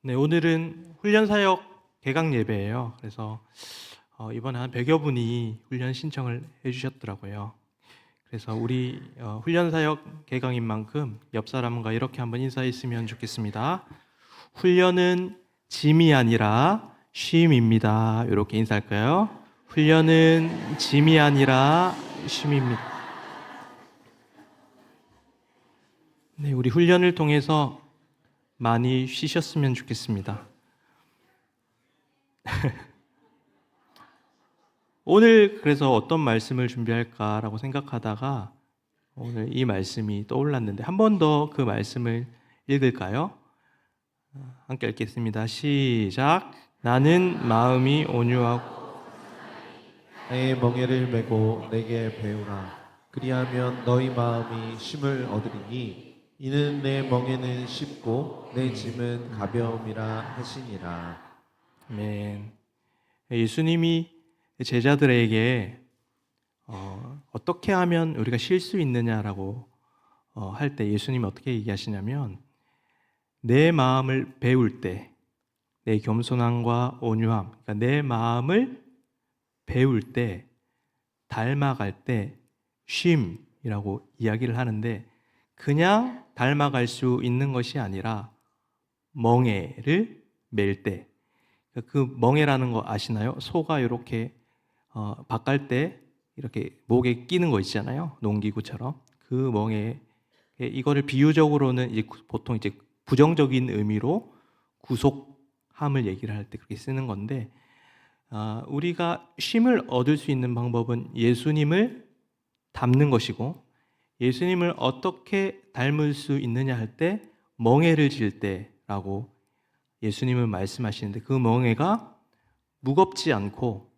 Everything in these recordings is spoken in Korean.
네, 오늘은 훈련사역 개강 예배예요. 그래서 이번에 한 100여 분이 훈련 신청을 해주셨더라고요. 그래서 우리 훈련사역 개강인 만큼 옆 사람과 이렇게 한번 인사했으면 좋겠습니다. 훈련은 짐이 아니라 쉼입니다. 이렇게 인사할까요? 훈련은 짐이 아니라 쉼입니다. 네, 우리 훈련을 통해서 많이 쉬셨으면 좋겠습니다. 오늘 그래서 어떤 말씀을 준비할까라고 생각하다가 오늘 이 말씀이 떠올랐는데 한 번 더 그 말씀을 읽을까요? 함께 읽겠습니다. 시작. 나는 마음이 온유하고 나의 멍에를 메고 내게 배우라. 그리하면 너희 마음이 쉼을 얻으리니 이는 내 멍에는 쉽고 내 짐은 가벼움이라 하시니라. 아멘. 예수님이 제자들에게 어떻게 하면 우리가 쉴 수 있느냐라고 할 때 예수님이 어떻게 얘기하시냐면 내 마음을 배울 때 내 겸손함과 온유함, 그러니까 내 마음을 배울 때 닮아갈 때 쉼이라고 이야기를 하는데 그냥 닮아갈 수 있는 것이 아니라 멍에를 맬 때 그 멍에라는 거 아시나요? 소가 이렇게 밭갈 때 이렇게 목에 끼는 거 있잖아요. 농기구처럼 그 멍에 이거를 비유적으로는 이제 보통 이제 부정적인 의미로 구속함을 얘기를 할 때 그렇게 쓰는 건데 우리가 쉼을 얻을 수 있는 방법은 예수님을 닮는 것이고 예수님을 어떻게 닮을 수 있느냐 할 때 멍에를 질 때라고 예수님은 말씀하시는데 그 멍에가 무겁지 않고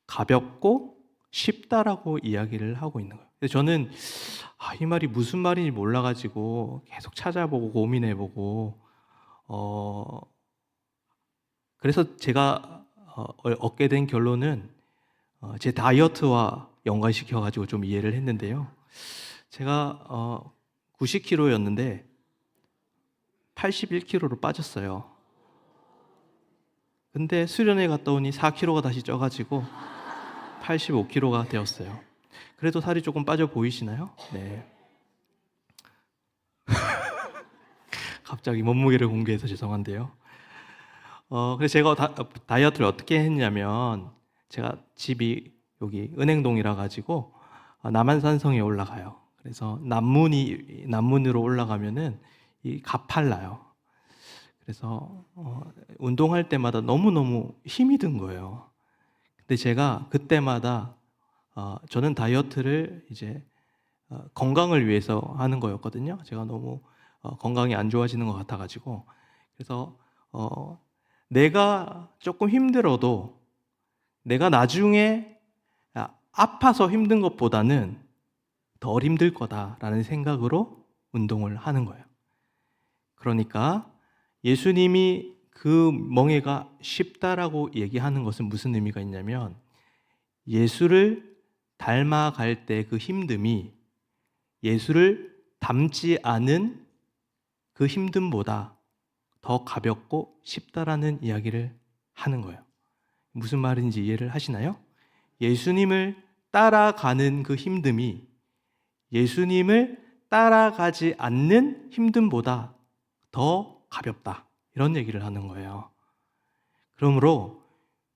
가볍고 쉽다라고 이야기를 하고 있는 거예요. 그래서 저는 이 말이 무슨 말인지 몰라가지고 계속 찾아보고 고민해보고 그래서 제가 얻게 된 결론은 제 다이어트와 연관시켜가지고 좀 이해를 했는데요. 제가 90kg였는데 81kg로 빠졌어요. 근데 수련회 갔다 오니 4kg가 다시 쪄가지고 85kg가 되었어요. 그래도 살이 조금 빠져 보이시나요? 네. 갑자기 몸무게를 공개해서 죄송한데요. 그래서 제가 다이어트를 어떻게 했냐면 제가 집이 여기 은행동이라 가지고 남한산성에 올라가요. 그래서 남문으로 올라가면은 이 가팔라요. 그래서 운동할 때마다 너무너무 힘이 든 거예요. 근데 제가 그때마다 저는 다이어트를 이제 건강을 위해서 하는 거였거든요. 제가 너무 건강이 안 좋아지는 것 같아가지고 그래서 내가 조금 힘들어도 내가 나중에 아파서 힘든 것보다는 덜 힘들 거다라는 생각으로 운동을 하는 거예요. 그러니까 예수님이 그 멍에가 쉽다라고 얘기하는 것은 무슨 의미가 있냐면 예수를 닮아갈 때 그 힘듦이 예수를 닮지 않은 그 힘듦보다 더 가볍고 쉽다라는 이야기를 하는 거예요. 무슨 말인지 이해를 하시나요? 예수님을 따라가는 그 힘듦이 예수님을 따라가지 않는 힘듦보다 더 가볍다. 이런 얘기를 하는 거예요. 그러므로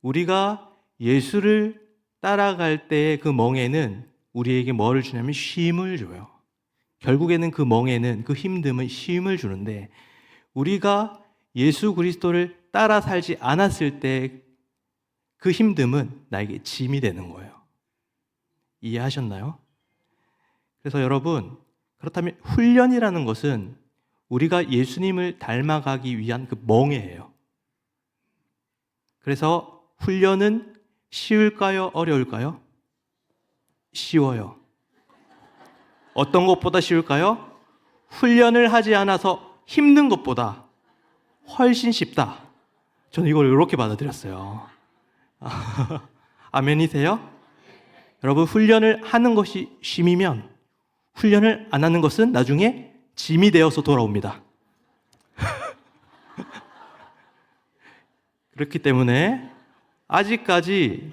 우리가 예수를 따라갈 때의 그 멍에는 우리에게 뭐를 주냐면 쉼을 줘요. 결국에는 그 멍에는 그 힘듦은 쉼을 주는데 우리가 예수 그리스도를 따라 살지 않았을 때 그 힘듦은 나에게 짐이 되는 거예요. 이해하셨나요? 그래서 여러분, 그렇다면 훈련이라는 것은 우리가 예수님을 닮아가기 위한 그 멍에예요. 그래서 훈련은 쉬울까요? 어려울까요? 쉬워요. 어떤 것보다 쉬울까요? 훈련을 하지 않아서 힘든 것보다 훨씬 쉽다. 저는 이걸 이렇게 받아들였어요. 아멘이세요? 여러분, 훈련을 하는 것이 쉼이면 훈련을 안 하는 것은 나중에 짐이 되어서 돌아옵니다. 그렇기 때문에 아직까지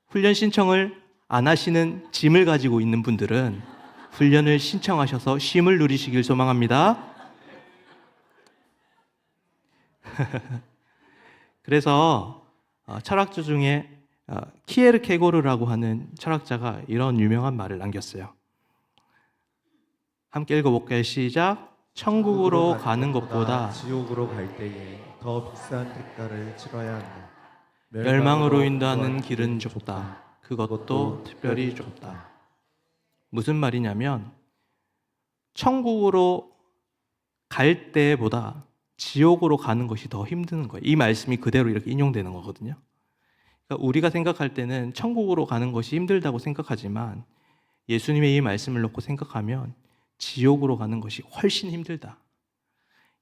훈련 신청을 안 하시는 짐을 가지고 있는 분들은 훈련을 신청하셔서 쉼을 누리시길 소망합니다. 그래서 철학자 중에 키에르케고르라고 하는 철학자가 이런 유명한 말을 남겼어요. 함께 읽어볼까요? 시작. 천국으로 가는 것보다 지옥으로 갈 때에 더 비싼 대가를 치러야 한다. 멸망으로 인도하는 길은 좁다. 그것도 특별히 좁다. 무슨 말이냐면 천국으로 갈 때보다 지옥으로 가는 것이 더 힘든 거예요. 이 말씀이 그대로 이렇게 인용되는 거거든요. 그러니까 우리가 생각할 때는 천국으로 가는 것이 힘들다고 생각하지만 예수님의 이 말씀을 놓고 생각하면 지옥으로 가는 것이 훨씬 힘들다.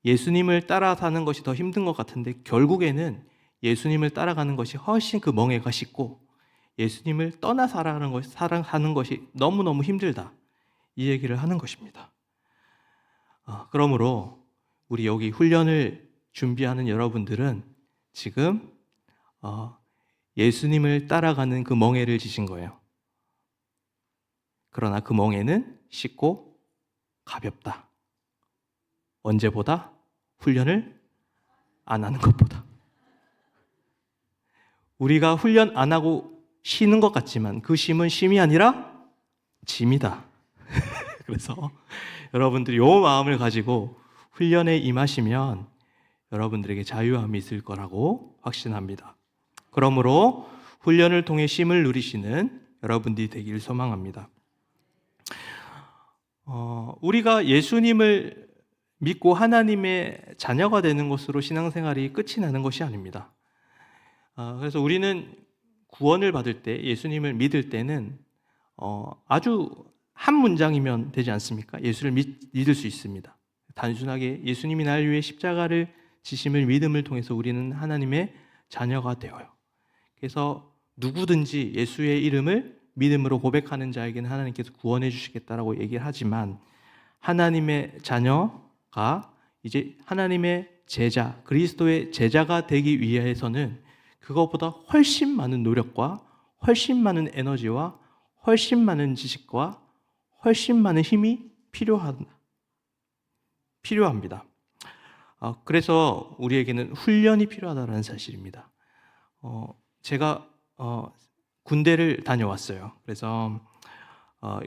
예수님을 따라 사는 것이 더 힘든 것 같은데 결국에는 예수님을 따라가는 것이 훨씬 그 멍에가 쉽고 예수님을 떠나 사는 것이 너무너무 힘들다. 이 얘기를 하는 것입니다. 그러므로 우리 여기 훈련을 준비하는 여러분들은 지금 예수님을 따라가는 그 멍에를 지신 거예요. 그러나 그 멍에는 쉽고 가볍다. 언제보다? 훈련을 안 하는 것보다. 우리가 훈련 안 하고 쉬는 것 같지만 그 쉼은 쉼이 아니라 짐이다. 그래서 여러분들이 이 마음을 가지고 훈련에 임하시면 여러분들에게 자유함이 있을 거라고 확신합니다. 그러므로 훈련을 통해 쉼을 누리시는 여러분들이 되길 소망합니다. 우리가 예수님을 믿고 하나님의 자녀가 되는 것으로 신앙생활이 끝이 나는 것이 아닙니다. 그래서 우리는 구원을 받을 때, 예수님을 믿을 때는 아주 한 문장이면 되지 않습니까? 예수를 믿을 수 있습니다. 단순하게 예수님이 날 위해 십자가를 지심을 믿음을 통해서 우리는 하나님의 자녀가 되어요. 그래서 누구든지 예수의 이름을 믿음으로 고백하는 자에게는 하나님께서 구원해 주시겠다라고 얘기를 하지만 하나님의 자녀가 이제 하나님의 제자, 그리스도의 제자가 되기 위해서는 그것보다 훨씬 많은 노력과 훨씬 많은 에너지와 훨씬 많은 지식과 훨씬 많은 힘이 필요합니다. 그래서 우리에게는 훈련이 필요하다는 사실입니다. 제가 군대를 다녀왔어요. 그래서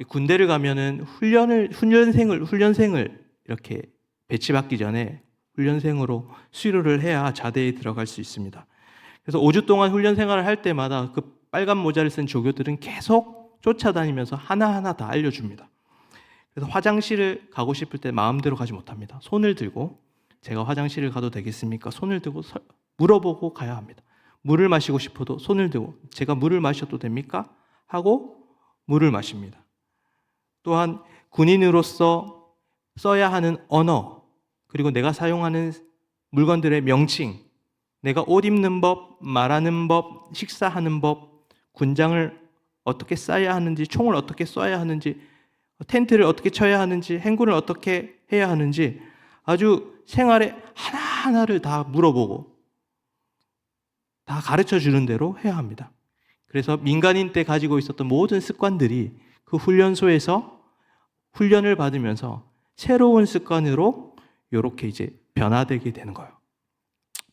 군대를 가면은 훈련생을 이렇게 배치받기 전에 훈련생으로 수료를 해야 자대에 들어갈 수 있습니다. 그래서 5주 동안 훈련 생활을 할 때마다 그 빨간 모자를 쓴 조교들은 계속 쫓아다니면서 하나하나 다 알려줍니다. 그래서 화장실을 가고 싶을 때 마음대로 가지 못합니다. 손을 들고 제가 화장실을 가도 되겠습니까? 손을 들고 물어보고 가야 합니다. 물을 마시고 싶어도 손을 들고 제가 물을 마셔도 됩니까? 하고 물을 마십니다. 또한 군인으로서 써야 하는 언어 그리고 내가 사용하는 물건들의 명칭 내가 옷 입는 법, 말하는 법, 식사하는 법, 군장을 어떻게 싸야 하는지, 총을 어떻게 쏴야 하는지, 텐트를 어떻게 쳐야 하는지, 행군을 어떻게 해야 하는지 아주 생활의 하나하나를 다 물어보고 다 가르쳐 주는 대로 해야 합니다. 그래서 민간인 때 가지고 있었던 모든 습관들이 그 훈련소에서 훈련을 받으면서 새로운 습관으로 이렇게 이제 변화되게 되는 거예요.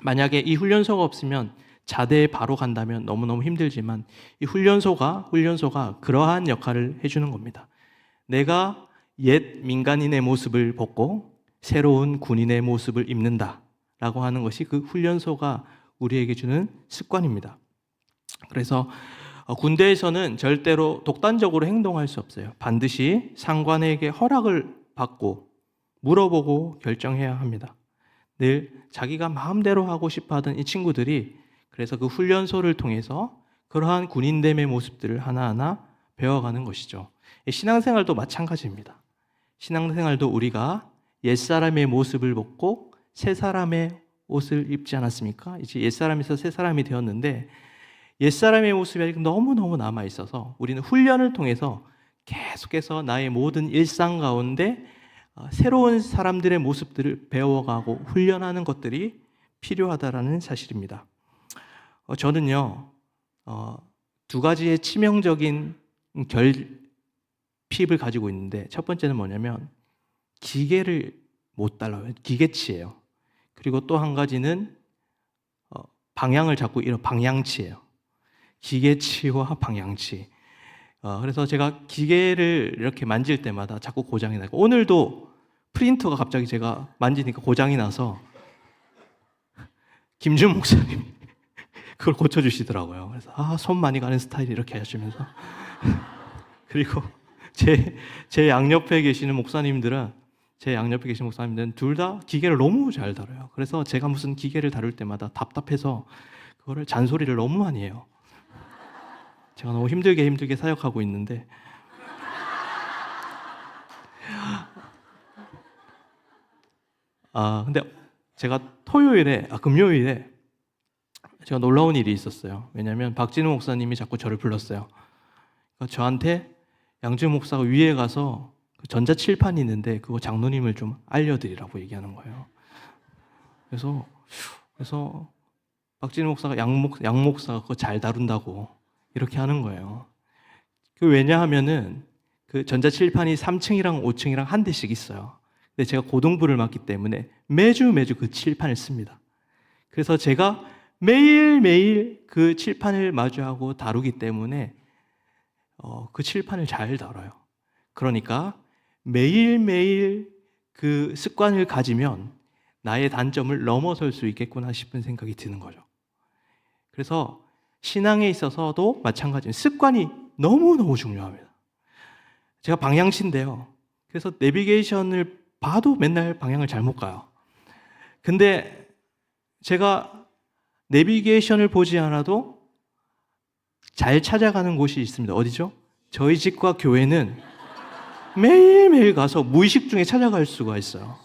만약에 이 훈련소가 없으면 자대에 바로 간다면 너무너무 힘들지만 이 훈련소가 그러한 역할을 해주는 겁니다. 내가 옛 민간인의 모습을 벗고 새로운 군인의 모습을 입는다라고 하는 것이 그 훈련소가 우리에게 주는 습관입니다. 그래서 군대에서는 절대로 독단적으로 행동할 수 없어요. 반드시 상관에게 허락을 받고 물어보고 결정해야 합니다. 늘 자기가 마음대로 하고 싶어 하던 이 친구들이 그래서 그 훈련소를 통해서 그러한 군인됨의 모습들을 하나하나 배워가는 것이죠. 신앙생활도 마찬가지입니다. 신앙생활도 우리가 옛사람의 모습을 벗고 새 사람의 옷을 입지 않았습니까? 이제 옛사람에서 새 사람이 되었는데 옛사람의 모습이 아직 너무너무 남아있어서 우리는 훈련을 통해서 계속해서 나의 모든 일상 가운데 새로운 사람들의 모습들을 배워가고 훈련하는 것들이 필요하다라는 사실입니다. 저는요, 두 가지의 치명적인 결핍을 가지고 있는데, 첫 번째는 뭐냐면 기계를 못 따라요. 기계치예요. 그리고 또 한 가지는 방향을 잡고 이런 방향치예요. 기계치와 방향치. 그래서 제가 기계를 이렇게 만질 때마다 자꾸 고장이 나고, 오늘도 프린터가 갑자기 제가 만지니까 고장이 나서 김준 목사님이 그걸 고쳐주시더라고요. 그래서 손 많이 가는 스타일이 이렇게 하시면서 그리고 제 양옆에 계시는 목사님들은 둘 다 기계를 너무 잘 다뤄요. 그래서 제가 무슨 기계를 다룰 때마다 답답해서 그거를 잔소리를 너무 많이 해요. 제가 너무 힘들게 사역하고 있는데 근데 제가 금요일에 제가 놀라운 일이 있었어요. 왜냐하면 박진우 목사님이 자꾸 저를 불렀어요. 그러니까 저한테 양준 목사가 위에 가서 그 전자칠판이 있는데 그거 장로님을 좀 알려드리라고 얘기하는 거예요. 그래서 박진우 목사가 양 목사가 그거 잘 다룬다고 이렇게 하는 거예요. 그 왜냐하면은 그 전자칠판이 3층이랑 5층이랑 한 대씩 있어요. 근데 제가 고등부를 맡기 때문에 매주 그 칠판을 씁니다. 그래서 제가 매일매일 그 칠판을 마주하고 다루기 때문에 그 칠판을 잘 다뤄요. 그러니까 매일매일 그 습관을 가지면 나의 단점을 넘어설 수 있겠구나 싶은 생각이 드는 거죠. 그래서 신앙에 있어서도 마찬가지예요. 습관이 너무너무 중요합니다. 제가 방향치인데요. 그래서 내비게이션을 봐도 맨날 방향을 잘못 가요. 근데 제가 내비게이션을 보지 않아도 잘 찾아가는 곳이 있습니다. 어디죠? 저희 집과 교회는 매일매일 가서 무의식 중에 찾아갈 수가 있어요.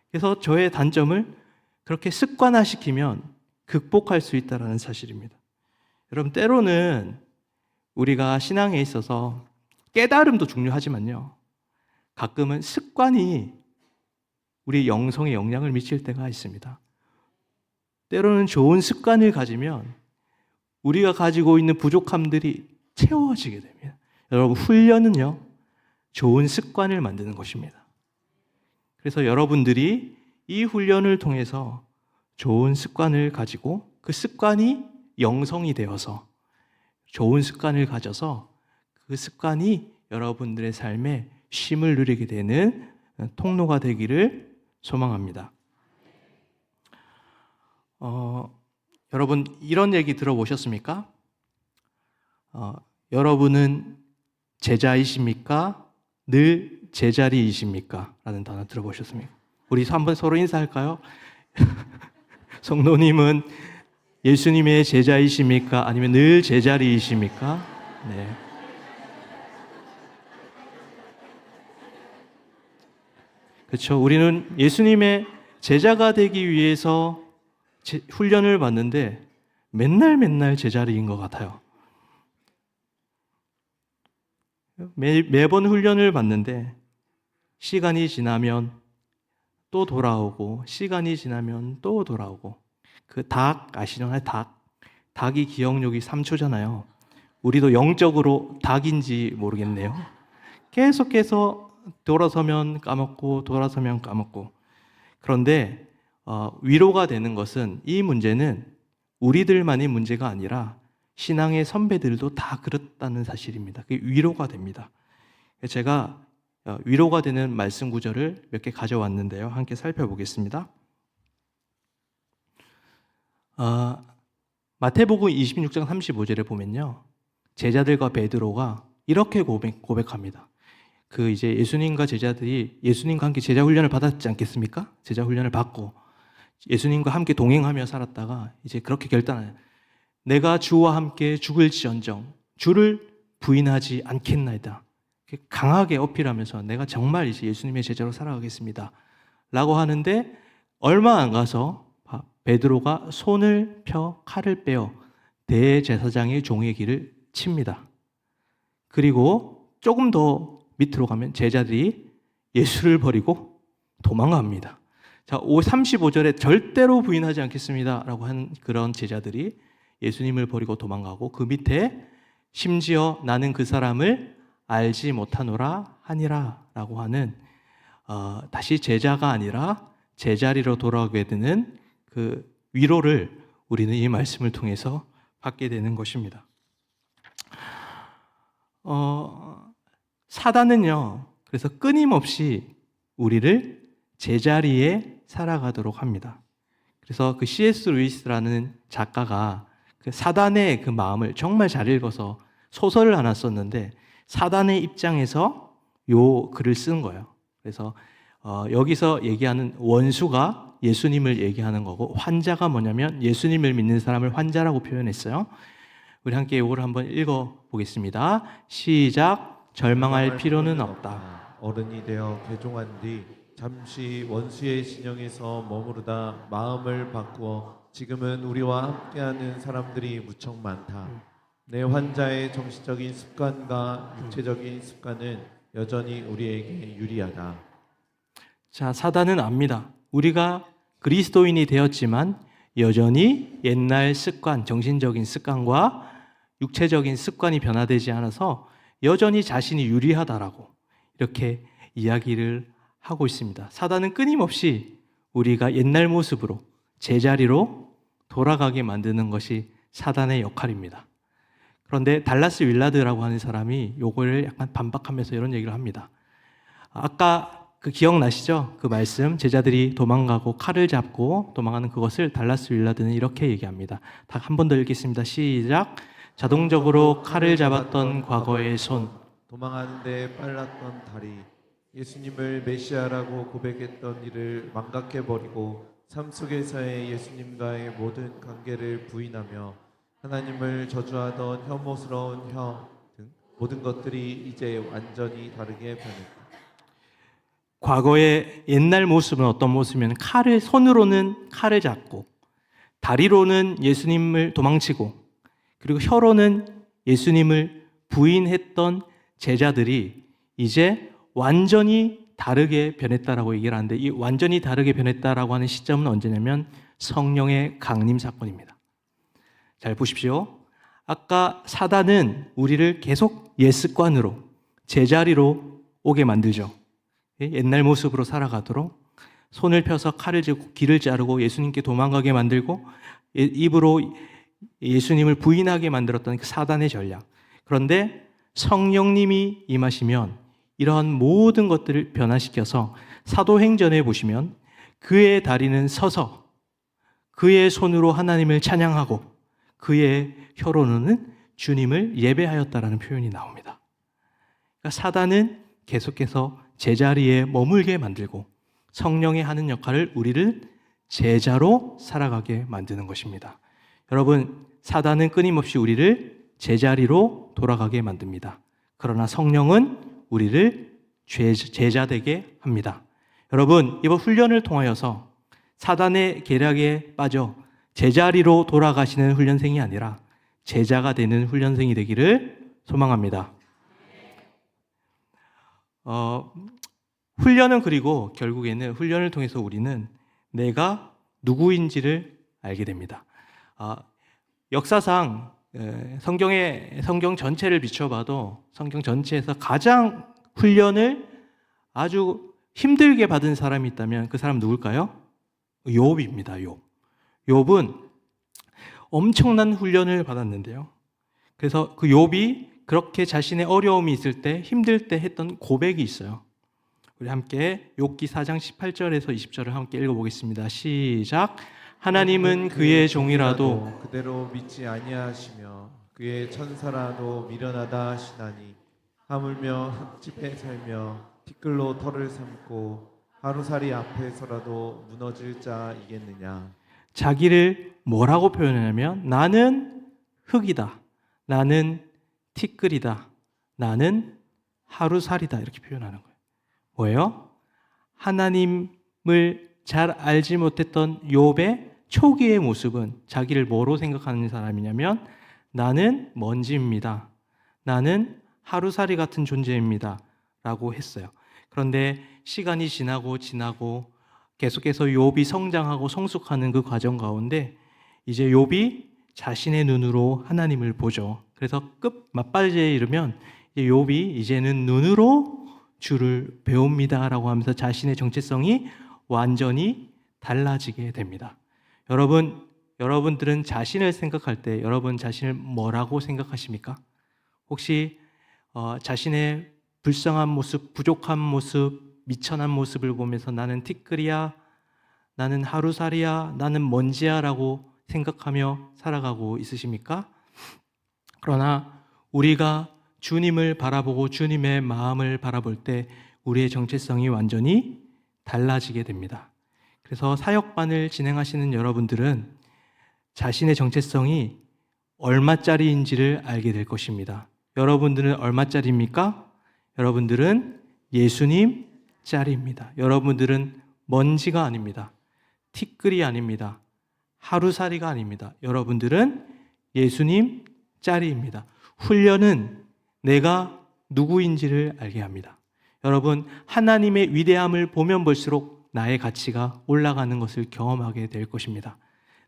그래서 저의 단점을 그렇게 습관화시키면 극복할 수 있다는 사실입니다. 여러분, 때로는 우리가 신앙에 있어서 깨달음도 중요하지만요, 가끔은 습관이 우리 영성에 영향을 미칠 때가 있습니다. 때로는 좋은 습관을 가지면 우리가 가지고 있는 부족함들이 채워지게 됩니다. 여러분, 훈련은요, 좋은 습관을 만드는 것입니다. 그래서 여러분들이 이 훈련을 통해서 좋은 습관을 가지고 그 습관이 영성이 되어서 좋은 습관을 가져서 그 습관이 여러분들의 삶에 쉼을 누리게 되는 통로가 되기를 소망합니다. 여러분, 이런 얘기 들어보셨습니까? 여러분은 제자이십니까? 늘 제자리이십니까? 라는 단어 들어보셨습니까? 우리 한번 서로 인사할까요? 성도님은 예수님의 제자이십니까? 아니면 늘 제자리이십니까? 네. 그렇죠. 우리는 예수님의 제자가 되기 위해서 훈련을 받는데 맨날 제자리인 것 같아요. 매번 훈련을 받는데 시간이 지나면 또 돌아오고, 시간이 지나면 또 돌아오고. 그 닭 아시잖아요? 닭이 기억력이 3초잖아요. 우리도 영적으로 닭인지 모르겠네요. 계속해서 돌아서면 까먹고 돌아서면 까먹고. 그런데 위로가 되는 것은, 이 문제는 우리들만의 문제가 아니라 신앙의 선배들도 다 그렇다는 사실입니다. 그게 위로가 됩니다. 제가 위로가 되는 말씀 구절을 몇 개 가져왔는데요. 함께 살펴보겠습니다. 마태복음 26장 35절에 보면요, 제자들과 베드로가 이렇게 고백합니다. 이제 예수님과 제자들이 예수님과 함께 제자 훈련을 받았지 않겠습니까? 제자 훈련을 받고 예수님과 함께 동행하며 살았다가 이제 그렇게 결단해요. 내가 주와 함께 죽을지언정 주를 부인하지 않겠나이다. 강하게 어필하면서 내가 정말 이제 예수님의 제자로 살아가겠습니다 라고 하는데, 얼마 안 가서 베드로가 손을 펴 칼을 빼어 대제사장의 종의 길을 칩니다. 그리고 조금 더 밑으로 가면 제자들이 예수를 버리고 도망갑니다. 자, 35절에 절대로 부인하지 않겠습니다라고 한 그런 제자들이 예수님을 버리고 도망가고, 그 밑에 심지어 나는 그 사람을 알지 못하노라 하니라라고 하는 다시 제자가 아니라 제자리로 돌아오게 되는 그 위로를 우리는 이 말씀을 통해서 받게 되는 것입니다. 사단은요, 그래서 끊임없이 우리를 제자리에 살아가도록 합니다. 그래서 그 C.S. 루이스라는 작가가 그 사단의 그 마음을 정말 잘 읽어서 소설을 하나 썼는데, 사단의 입장에서 요 글을 쓴 거예요. 그래서 여기서 얘기하는 원수가 예수님을 얘기하는 거고, 환자가 뭐냐면 예수님을 믿는 사람을 환자라고 표현했어요. 우리 함께 이걸 한번 읽어보겠습니다. 시작. 절망할 필요는 없다. 어른이 되어 개종한 뒤 잠시 원수의 진영에서 머무르다 마음을 바꾸어 지금은 우리와 함께하는 사람들이 무척 많다. 내 환자의 정신적인 습관과 육체적인 습관은 여전히 우리에게 유리하다. 자, 사단은 압니다. 우리가 그리스도인이 되었지만 여전히 옛날 습관, 정신적인 습관과 육체적인 습관이 변화되지 않아서 여전히 자신이 유리하다라고 이렇게 이야기를 하고 있습니다. 사단은 끊임없이 우리가 옛날 모습으로 제자리로 돌아가게 만드는 것이 사단의 역할입니다. 그런데 달라스 윌라드라고 하는 사람이 요거를 약간 반박하면서 이런 얘기를 합니다. 아까 그 기억나시죠? 그 말씀, 제자들이 도망가고 칼을 잡고 도망가는 그것을 달라스 윌라드는 이렇게 얘기합니다. 다 한 번 더 읽겠습니다. 시작. 자동적으로 칼을 잡았던 과거의 손, 도망하는데 빨랐던 다리, 예수님을 메시아라고 고백했던 이를 망각해버리고 삶 속에서의 예수님과의 모든 관계를 부인하며 하나님을 저주하던 혐오스러운 혀 등 모든 것들이 이제 완전히 다르게 변했다. 과거의 옛날 모습은 어떤 모습이면 손으로는 칼을 잡고, 다리로는 예수님을 도망치고, 그리고 혀로는 예수님을 부인했던 제자들이 이제 완전히 다르게 변했다라고 얘기를 하는데, 이 완전히 다르게 변했다라고 하는 시점은 언제냐면 성령의 강림 사건입니다. 잘 보십시오. 아까 사단은 우리를 계속 옛 습관으로 제자리로 오게 만들죠. 옛날 모습으로 살아가도록 손을 펴서 칼을 쥐고 귀를 자르고 예수님께 도망가게 만들고 입으로 예수님을 부인하게 만들었던 그 사단의 전략. 그런데 성령님이 임하시면 이러한 모든 것들을 변화시켜서 사도행전에 보시면 그의 다리는 서서 그의 손으로 하나님을 찬양하고 그의 혀로는 주님을 예배하였다라는 표현이 나옵니다. 그러니까 사단은 계속해서 제자리에 머물게 만들고 성령의 하는 역할을 우리를 제자로 살아가게 만드는 것입니다. 여러분, 사단은 끊임없이 우리를 제자리로 돌아가게 만듭니다. 그러나 성령은 우리를 제자되게 합니다. 여러분, 이번 훈련을 통하여서 사단의 계략에 빠져 제자리로 돌아가시는 훈련생이 아니라 제자가 되는 훈련생이 되기를 소망합니다. 훈련은 그리고 결국에는 훈련을 통해서 우리는 내가 누구인지를 알게 됩니다. 역사상 성경 전체를 비춰봐도 성경 전체에서 가장 훈련을 아주 힘들게 받은 사람이 있다면 그 사람 누굴까요? 욥입니다. 욥은 엄청난 훈련을 받았는데요. 그래서 그 욥이 그렇게 자신의 어려움이 있을 때, 힘들 때 했던 고백이 있어요. 우리 함께 욥기 4장 18절에서 20절을 함께 읽어보겠습니다. 시작. 하나님은 그의 종이라도 그대로 믿지 아니하시며 그의 천사라도 미련하다 하시나니 하물며 흙집에 살며 티끌로 털을 삼고 하루살이 앞에서라도 무너질 자이겠느냐. 자기를 뭐라고 표현하냐면 나는 흙이다, 나는 티끌이다, 나는 하루살이다 이렇게 표현하는 거예요. 뭐예요? 하나님을 잘 알지 못했던 욥의 초기의 모습은 자기를 뭐로 생각하는 사람이냐면 나는 먼지입니다, 나는 하루살이 같은 존재입니다 라고 했어요. 그런데 시간이 지나고 계속해서 욥이 성장하고 성숙하는 그 과정 가운데 이제 욥이 자신의 눈으로 하나님을 보죠. 그래서 끝 막바지에 이르면 욥이 이제는 눈으로 주를 배웁니다라고 하면서 자신의 정체성이 완전히 달라지게 됩니다. 여러분들은 자신을 생각할 때 여러분 자신을 뭐라고 생각하십니까? 혹시 자신의 불쌍한 모습, 부족한 모습, 미천한 모습을 보면서 나는 티끌이야, 나는 하루살이야, 나는 먼지야라고 생각하며 살아가고 있으십니까? 그러나 우리가 주님을 바라보고 주님의 마음을 바라볼 때 우리의 정체성이 완전히 달라지게 됩니다. 그래서 사역반을 진행하시는 여러분들은 자신의 정체성이 얼마짜리인지를 알게 될 것입니다. 여러분들은 얼마짜리입니까? 여러분들은 예수님 짤입니다. 여러분들은 먼지가 아닙니다. 티끌이 아닙니다. 하루살이가 아닙니다. 여러분들은 예수님 짤입니다. 훈련은 내가 누구인지를 알게 합니다. 여러분, 하나님의 위대함을 보면 볼수록 나의 가치가 올라가는 것을 경험하게 될 것입니다.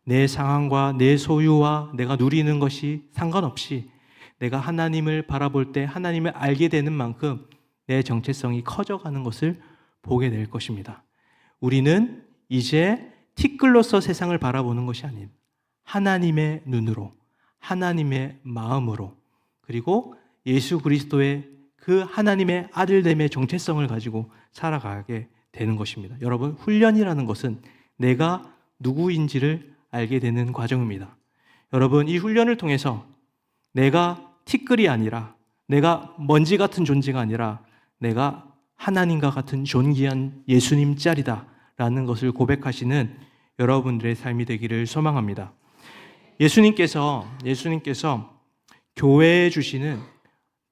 내 상황과 내 소유와 내가 누리는 것이 상관없이 내가 하나님을 바라볼 때 하나님을 알게 되는 만큼 내 정체성이 커져가는 것을 보게 될 것입니다. 우리는 이제 티끌로서 세상을 바라보는 것이 아닌 하나님의 눈으로, 하나님의 마음으로, 그리고 예수 그리스도의 그 하나님의 아들됨의 정체성을 가지고 살아가게 되는 것입니다. 여러분, 훈련이라는 것은 내가 누구인지를 알게 되는 과정입니다. 여러분, 이 훈련을 통해서 내가 티끌이 아니라, 내가 먼지 같은 존재가 아니라 내가 하나님과 같은 존귀한 예수님 짤이다 라는 것을 고백하시는 여러분들의 삶이 되기를 소망합니다. 예수님께서 교회에 주시는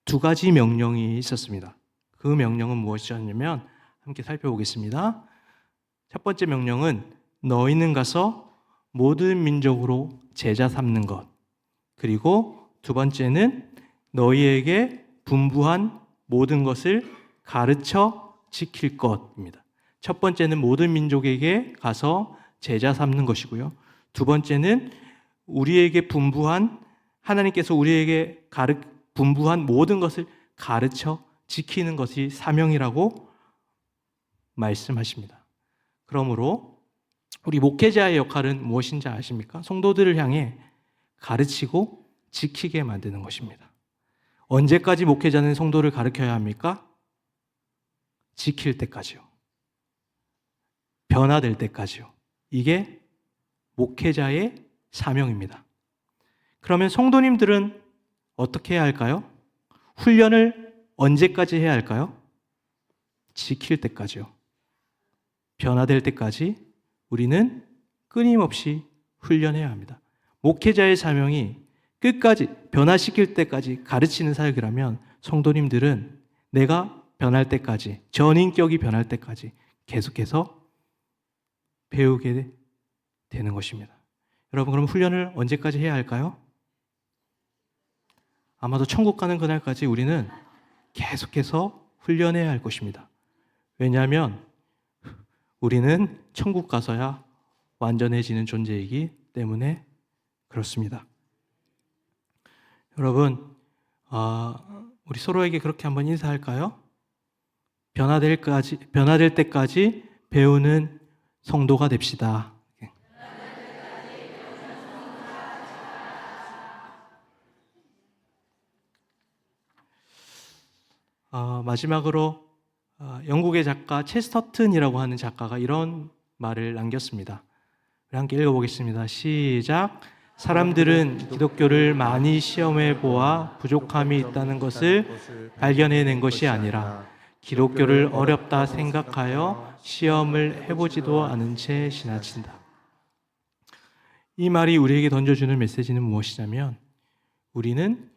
두 가지 명령이 있었습니다. 그 명령은 무엇이었냐면 함께 살펴보겠습니다. 첫 번째 명령은 너희는 가서 모든 민족으로 제자 삼는 것, 그리고 두 번째는 너희에게 분부한 모든 것을 가르쳐 지킬 것입니다. 첫 번째는 모든 민족에게 가서 제자 삼는 것이고요. 두 번째는 우리에게 하나님께서 우리에게 분부한 모든 것을 가르쳐 지키는 것이 사명이라고 말씀하십니다. 그러므로 우리 목회자의 역할은 무엇인지 아십니까? 성도들을 향해 가르치고 지키게 만드는 것입니다. 언제까지 목회자는 성도를 가르쳐야 합니까? 지킬 때까지요. 변화될 때까지요. 이게 목회자의 사명입니다. 그러면 성도님들은 어떻게 해야 할까요? 훈련을 언제까지 해야 할까요? 지킬 때까지요. 변화될 때까지 우리는 끊임없이 훈련해야 합니다. 목회자의 사명이 끝까지 변화시킬 때까지 가르치는 사역이라면 성도님들은 내가 변할 때까지, 전인격이 변할 때까지 계속해서 배우게 되는 것입니다. 여러분, 그럼 훈련을 언제까지 해야 할까요? 아마도 천국 가는 그날까지 우리는 계속해서 훈련해야 할 것입니다. 왜냐하면 우리는 천국 가서야 완전해지는 존재이기 때문에 그렇습니다. 여러분, 우리 서로에게 그렇게 한번 인사할까요? 변화될 때까지 배우는 성도가 됩시다. 마지막으로 영국의 작가 체스터튼이라고 하는 작가가 이런 말을 남겼습니다. 함께 읽어보겠습니다. 시작. 사람들은 기독교를 많이 시험해 보아 부족함이 있다는 것을 발견해낸 것이 아니라 기독교를 어렵다 생각하여 시험을 해보지도 않은 채 지나친다. 이 말이 우리에게 던져주는 메시지는 무엇이냐면 우리는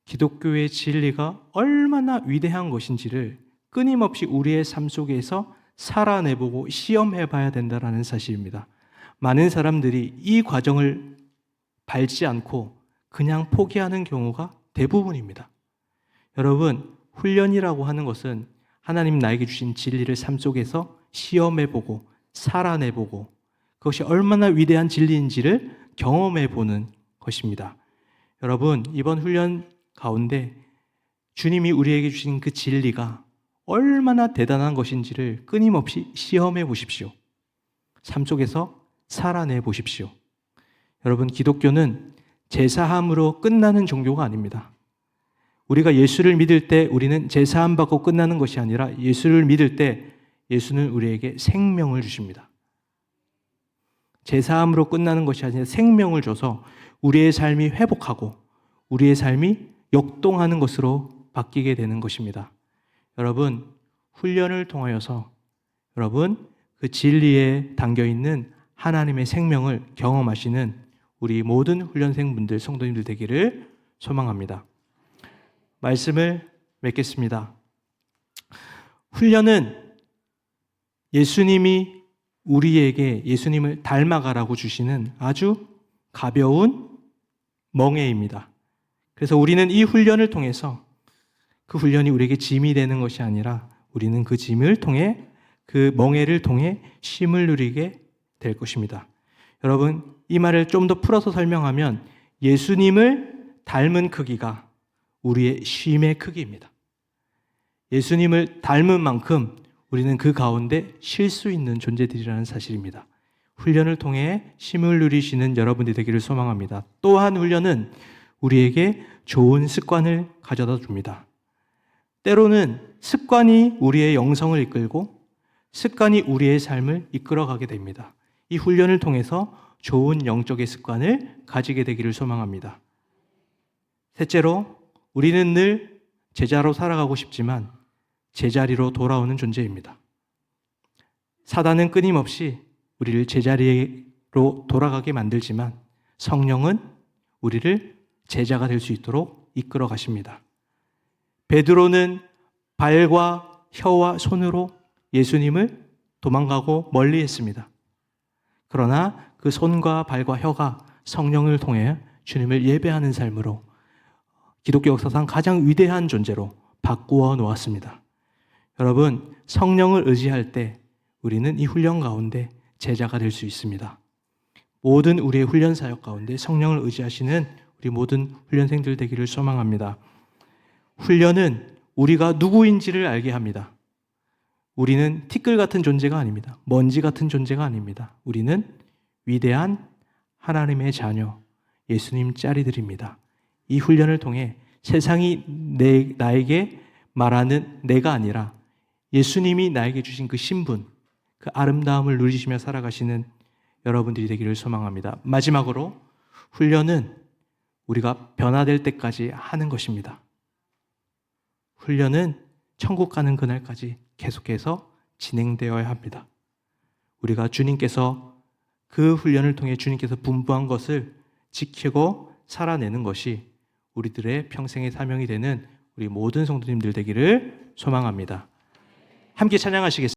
기독교의 진리가 얼마나 위대한 것인지를 끊임없이 우리의 삶 속에서 살아내보고 시험해봐야 된다는 사실입니다. 많은 사람들이 이 과정을 밟지 않고 그냥 포기하는 경우가 대부분입니다. 여러분, 훈련이라고 하는 것은 하나님 나에게 주신 진리를 삶 속에서 시험해보고 살아내보고 그것이 얼마나 위대한 진리인지를 경험해보는 것입니다. 여러분, 이번 훈련 가운데 주님이 우리에게 주신 그 진리가 얼마나 대단한 것인지를 끊임없이 시험해 보십시오. 삶 속에서 살아내 보십시오. 여러분, 기독교는 제사함으로 끝나는 종교가 아닙니다. 우리가 예수를 믿을 때 우리는 제사함 받고 끝나는 것이 아니라 예수를 믿을 때 예수는 우리에게 생명을 주십니다. 제사함으로 끝나는 것이 아니라 생명을 줘서 우리의 삶이 회복하고 우리의 삶이 역동하는 것으로 바뀌게 되는 것입니다. 여러분, 훈련을 통하여서 여러분 그 진리에 담겨있는 하나님의 생명을 경험하시는 우리 모든 훈련생분들, 성도님들 되기를 소망합니다. 말씀을 맺겠습니다. 훈련은 예수님이 우리에게 예수님을 닮아가라고 주시는 아주 가벼운 멍에입니다. 그래서 우리는 이 훈련을 통해서 그 훈련이 우리에게 짐이 되는 것이 아니라 우리는 그 짐을 통해 그 멍에를 통해 쉼을 누리게 될 것입니다. 여러분, 이 말을 좀 더 풀어서 설명하면 예수님을 닮은 크기가 우리의 쉼의 크기입니다. 예수님을 닮은 만큼 우리는 그 가운데 쉴 수 있는 존재들이라는 사실입니다. 훈련을 통해 쉼을 누리시는 여러분들이 되기를 소망합니다. 또한 훈련은 우리에게 좋은 습관을 가져다 줍니다. 때로는 습관이 우리의 영성을 이끌고 습관이 우리의 삶을 이끌어가게 됩니다. 이 훈련을 통해서 좋은 영적의 습관을 가지게 되기를 소망합니다. 셋째로, 우리는 늘 제자로 살아가고 싶지만 제자리로 돌아오는 존재입니다. 사단은 끊임없이 우리를 제자리로 돌아가게 만들지만 성령은 우리를 제자가 될 수 있도록 이끌어 가십니다. 베드로는 발과 혀와 손으로 예수님을 도망가고 멀리 했습니다. 그러나 그 손과 발과 혀가 성령을 통해 주님을 예배하는 삶으로 기독교 역사상 가장 위대한 존재로 바꾸어 놓았습니다. 여러분, 성령을 의지할 때 우리는 이 훈련 가운데 제자가 될 수 있습니다. 모든 우리의 훈련 사역 가운데 성령을 의지하시는 우리 모든 훈련생들 되기를 소망합니다. 훈련은 우리가 누구인지를 알게 합니다. 우리는 티끌 같은 존재가 아닙니다. 먼지 같은 존재가 아닙니다. 우리는 위대한 하나님의 자녀, 예수님 짤이들입니다. 이 훈련을 통해 세상이 나에게 말하는 내가 아니라 예수님이 나에게 주신 그 신분, 그 아름다움을 누리시며 살아가시는 여러분들이 되기를 소망합니다. 마지막으로 훈련은 우리가 변화될 때까지 하는 것입니다. 훈련은 천국 가는 그날까지 계속해서 진행되어야 합니다. 우리가 주님께서 그 훈련을 통해 주님께서 분부한 것을 지키고 살아내는 것이 우리들의 평생의 사명이 되는 우리 모든 성도님들 되기를 소망합니다. 함께 찬양하시겠습니다.